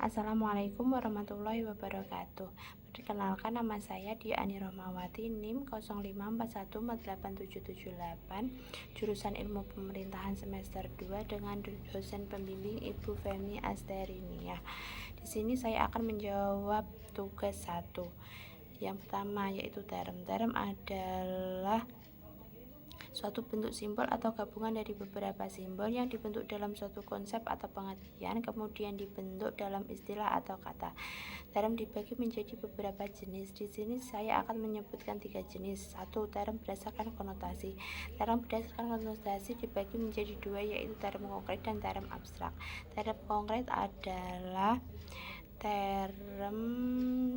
Assalamualaikum warahmatullahi wabarakatuh. Perkenalkan, nama saya Dia Ani Romawati, NIM 0541487778, jurusan Ilmu Pemerintahan semester 2 dengan dosen pembimbing Ibu Femi Asterinia. Di sini saya akan menjawab tugas 1. Yang pertama yaitu term. Term adalah suatu bentuk simbol atau gabungan dari beberapa simbol yang dibentuk dalam suatu konsep atau pengertian, kemudian dibentuk dalam istilah atau kata. Term dibagi menjadi beberapa jenis. Di sini saya akan menyebutkan 3 jenis. 1. Term berdasarkan konotasi. Term berdasarkan konotasi dibagi menjadi 2, yaitu term konkret dan term abstrak. Term konkret adalah term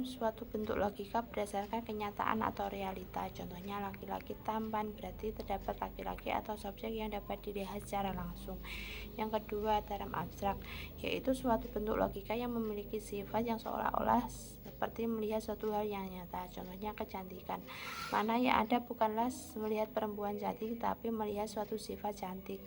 suatu bentuk logika berdasarkan kenyataan atau realita. Contohnya, laki-laki tampan, berarti terdapat laki-laki atau subjek yang dapat dilihat secara langsung. Yang kedua, term abstrak, yaitu suatu bentuk logika yang memiliki sifat yang seolah-olah seperti melihat suatu hal yang nyata. Contohnya, kecantikan. Mana yang ada bukanlah melihat perempuan cantik, tapi melihat suatu sifat cantik,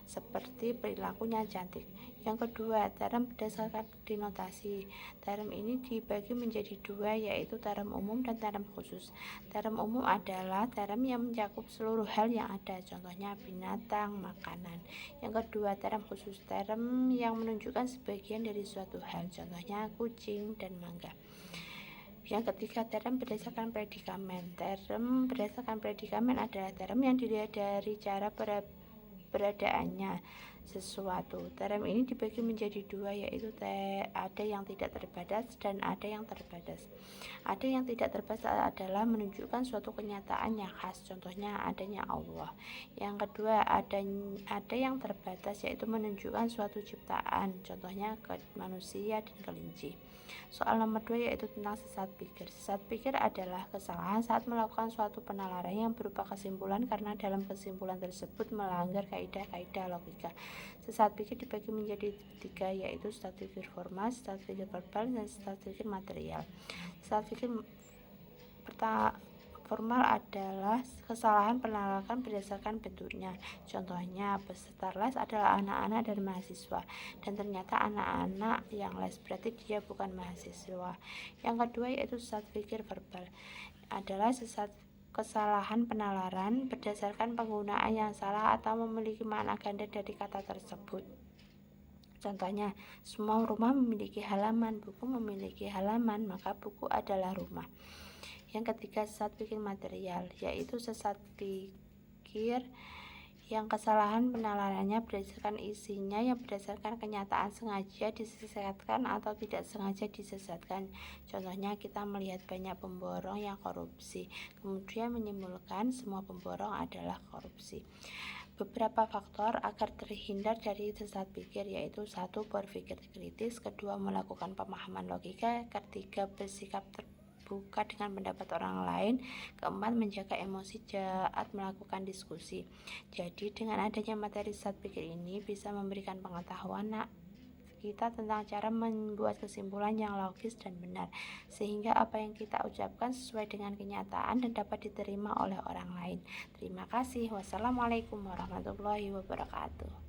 seperti perilakunya cantik. Yang kedua, term berdasarkan denotasi. Term ini dibagi menjadi 2, yaitu term umum dan term khusus. Term umum adalah term yang mencakup seluruh hal yang ada, contohnya binatang, makanan. Yang kedua, term khusus, term yang menunjukkan sebagian dari suatu hal, contohnya kucing dan mangga. Yang ketiga, term berdasarkan predikamen. Term berdasarkan predikamen adalah term yang dilihat dari cara beradaannya sesuatu. Term ini dibagi menjadi 2, yaitu ada yang tidak terbatas dan ada yang terbatas. Ada yang tidak terbatas adalah menunjukkan suatu kenyataan yang khas, contohnya adanya Allah. Yang kedua, ada yang terbatas, yaitu menunjukkan suatu ciptaan, contohnya manusia dan kelinci. Soal nomor 2 yaitu tentang sesat pikir. Sesat pikir adalah kesalahan saat melakukan suatu penalaran yang berupa kesimpulan karena dalam kesimpulan tersebut melanggar kaidah-kaidah logika. Sesat pikir dibagi menjadi 3, yaitu sesat pikir formal, sesat pikir verbal, dan sesat pikir material. Sesat pikir formal adalah kesalahan penolakan berdasarkan bentuknya. Contohnya, peserta les adalah anak-anak dan mahasiswa, dan ternyata anak-anak yang les, berarti dia bukan mahasiswa. Yang kedua yaitu sesat pikir verbal, adalah kesalahan penalaran berdasarkan penggunaan yang salah atau memiliki makna ganda dari kata tersebut. Contohnya, semua rumah memiliki halaman, buku memiliki halaman, maka buku adalah rumah. Yang ketiga, sesat pikir material, yaitu sesat pikir yang kesalahan penalarannya berdasarkan isinya yang berdasarkan kenyataan sengaja disesatkan atau tidak sengaja disesatkan. Contohnya, kita melihat banyak pemborong yang korupsi, kemudian menyimpulkan semua pemborong adalah korupsi. Beberapa faktor agar terhindar dari sesat pikir yaitu 1. Berpikir kritis, kedua melakukan pemahaman logika, ketiga bersikap terbuka dengan pendapat orang lain, keempat menjaga emosi saat melakukan diskusi. Jadi dengan adanya materi sesat pikir ini bisa memberikan pengetahuan kita tentang cara membuat kesimpulan yang logis dan benar, sehingga apa yang kita ucapkan sesuai dengan kenyataan dan dapat diterima oleh orang lain. Terima kasih. Wassalamualaikum warahmatullahi wabarakatuh.